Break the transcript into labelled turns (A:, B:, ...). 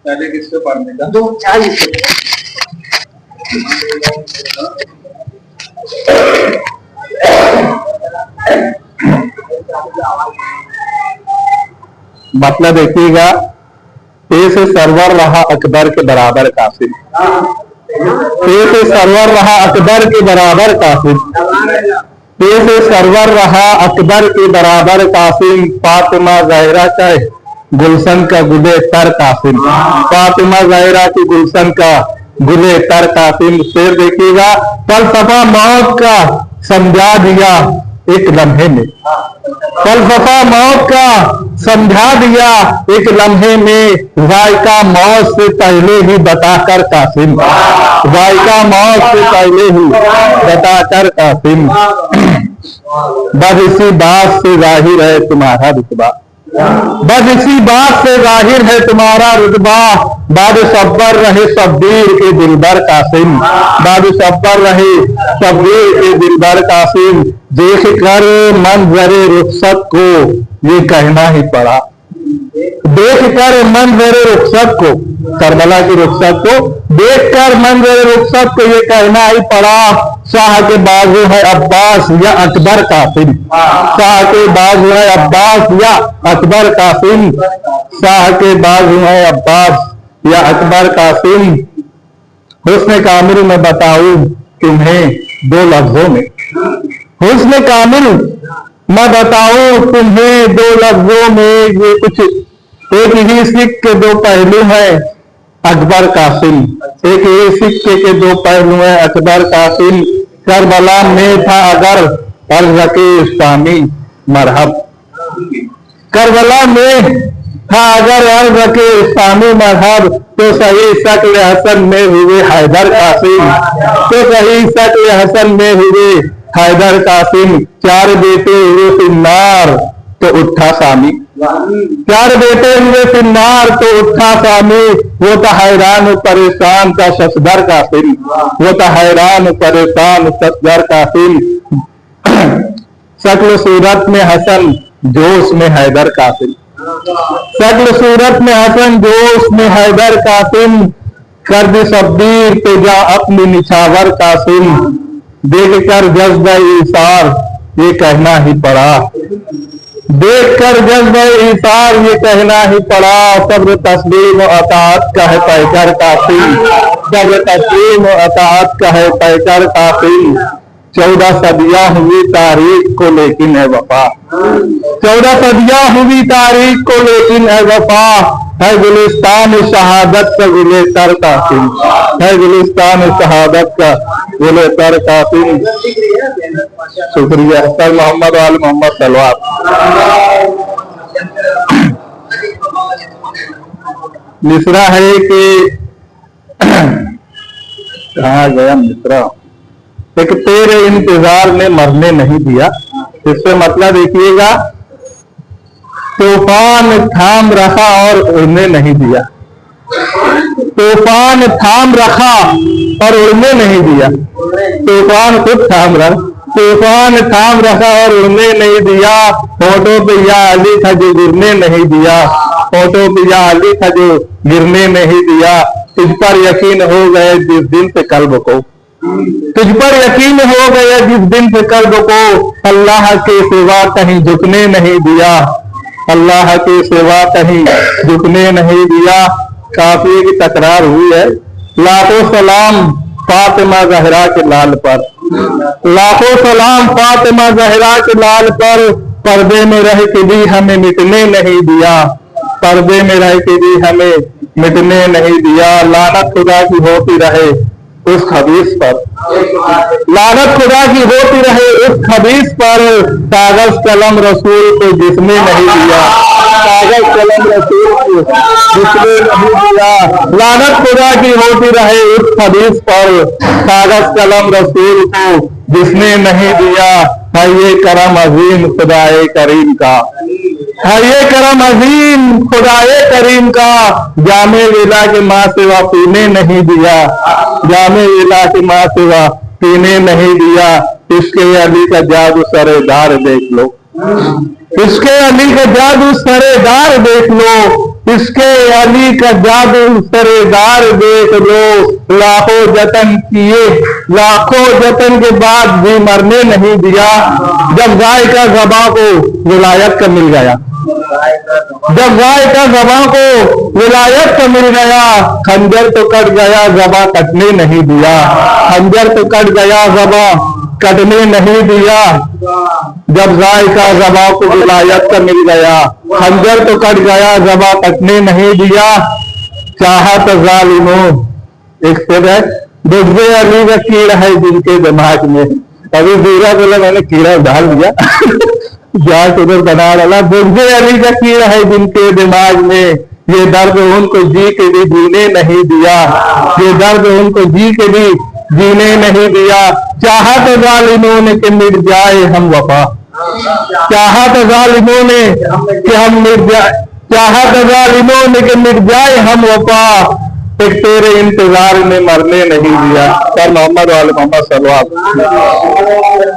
A: पहले किससे पढ़ने का
B: 240
C: मतलब देखिएगा, पे से सरवर रहा अकबर के बराबर कासिम, पे से सरवर रहा अकबर के बराबर कासिम, पे से सरवर रहा अकबर के बराबर कासिम, फातिमा ज़हरा का गुलशन का गुले तर कासिम, फातिमा ज़हरा की गुलशन का गुले तर कासिम। फिर देखिएगा, फलसफा मौत का समझा दिया एक लम्हे में, फलसफा मौत का समझा दिया एक लम्हे में, जायका मौत से पहले ही बताकर कासिम, जायका मौत से पहले ही बताकर कासिम। बस इसी बात से जाहिर है तुम्हारा रुतबा, बस इसी बात से जाहिर है तुम्हारा रुतबा, बाद सब्बर रहे शब्बीर के दिलबर कासिम, बाद सब्बर रहे शब्बीर के दिलबर कासिम। देख कर मंजरे रुखसत को ये कहना ही पड़ा, देख कर मंजरे रुखसत को, करबला की रुखसत को देख कर मंजरे रुखसत को ये कहना ही पड़ा, शाह के बाजू है अब्बास या अकबर कासिम, शाह के बाजू है अब्बास या अकबर कासिम, शाह के बाजू है अब्बास या अकबर कासिम। हुस्न कामिल में बताऊं तुम्हें दो लफ्जों में, हुस्न कामिल मैं बताऊं तुम्हें दो लफ्जों में, ये कुछ एक ही सिक्के के दो पहलू है अकबर कासिम, एक ही सिक्के के दो पहलू है अकबर कासिम। करबला में था अगर अर्ज़ के इस्लामी मरहब, करबला में था अगर अर्ज़ के इस्लामी मरहब, तो सही शक्ल हसन में हुए हैदर कासिम, तो सही शक्ल हसन में हुए हैदर कासिम। चार बेटे हुए फिन्नार तो उठा सामी, चार बेटे हुए फिन्नार तो उठा सामी, वो था हैरान परेशान था ससदर कासिम, वो था हैरान परेशान ससदर कासिम। शक्ल सूरत में हसन जोश में हैदर कासिम, शक्ल सूरत में हसन जोश में हैदर कासिम, कर दी शब्बीर पे जा अपनी निछावर कासिम, देख कर जज्बा ईसार ये कहना ही पड़ा, देख कर जज्बा ईसार ये कहना ही पड़ा, सब्र तस्लीम और अताअत का है पैकर कासिम, सब्र तस्लीम और अताअत का है पैकर कासिम। 14 सदियां हुई तारीख को लेकिन है वफा, 14 सदियां हुई तारीख को लेकिन है वफा, है गुलिस्तान शहादत का गुले तर कासिम, है गुलिस्तान शहादत का गुले तर कासिम। शुक्रिया। सर मोहम्मद वाल मोहम्मद सलवार। मिसरा है कि कहा गया मिसरा, एक तेरे इंतजार में मरने नहीं दिया, इससे मतलब देखिएगा, तूफान थाम रखा और उड़ने नहीं दिया, तूफान थाम रखा और उड़ने नहीं दिया, तूफान खुद थाम रहा, तूफान थाम रखा और उड़ने नहीं दिया, होठों पे या अली था जो गिरने नहीं दिया, होठों पे या अली था जो गिरने नहीं दिया। तुझ पर यकीन हो गए जिस दिन से कल्ब को, तुझ पर यकीन हो गया जिस दिन से कल्ब को, अल्लाह के सिवा कहीं झुकने नहीं दिया, अल्लाह के सिवा कहीं झुकने नहीं दिया। काफिये की तकरार हुई है। लाखों सलाम फातिमा ज़हरा के लाल पर, लाखों सलाम फातिमा ज़हरा के लाल पर, पर्दे में रह के भी हमें मिटने नहीं दिया, पर्दे में रह के भी हमें मिटने नहीं दिया। लानत खुदा की होती रहे उस खबीस पर, लानत खुदा की होती रहे उस खबीस पर, कागज कलम रसूल को जिसने नहीं दिया, कागज कलम रसूल को जिसने नहीं दिया। लानत खुदा की होती रहे उस खबीस पर, कागज कलम रसूल को जिसने नहीं दिया। है ये करम अजीम खुदाए करीम का, है ये करम अजीम खुदाए करीम का। जामे वेला के माँ सिवा पीने नहीं दिया, जामे वेला के माँ सिवा पीने नहीं दिया। इसके अली का जादू सरेदार देख लो, इसके अली का जादू सरेदार देख लो, इसके अली का जादू सरेदार देख लो। लाखों जतन किए, लाखों जतन के बाद भी मरने नहीं दिया। जब गाय का ज़बां को विलायत का मिल गया, जब गाय का ज़बां को विलायत का मिल गया, खंजर तो कट गया ज़बां कटने नहीं दिया, खंजर तो कट गया ज़बां कटने नहीं दिया। जब गाय का ज़बां को विलायत का मिल गया, खंजर तो कट गया ज़बां कटने नहीं दिया। चाहत जालिमों, एक शेर है, बुग़्ज़े अली का कीड़ा है जिनके दिमाग में। अभी दूसरा बोला मैंने कीड़ा डाल दिया जाट उधर बना डाला। बुग़्ज़े अली का कीड़ा है जिनके दिमाग में, ये दर्द उनको जी के भी जीने नहीं दिया, ये दर्द उनको जी के भी जीने नहीं दिया। चाहत जालिमों ने कि मिट जाए हम वफा, चाहत जालिमों ने कि हम मिट जाए, चाहत जालिमों ने कि मिट जाए हम वफा। एक तेरे इंतजार में मरने नहीं दिया। सर मोहम्मद वाले मोहम्मद सल्लल्लाहु अलैहि वसल्लम।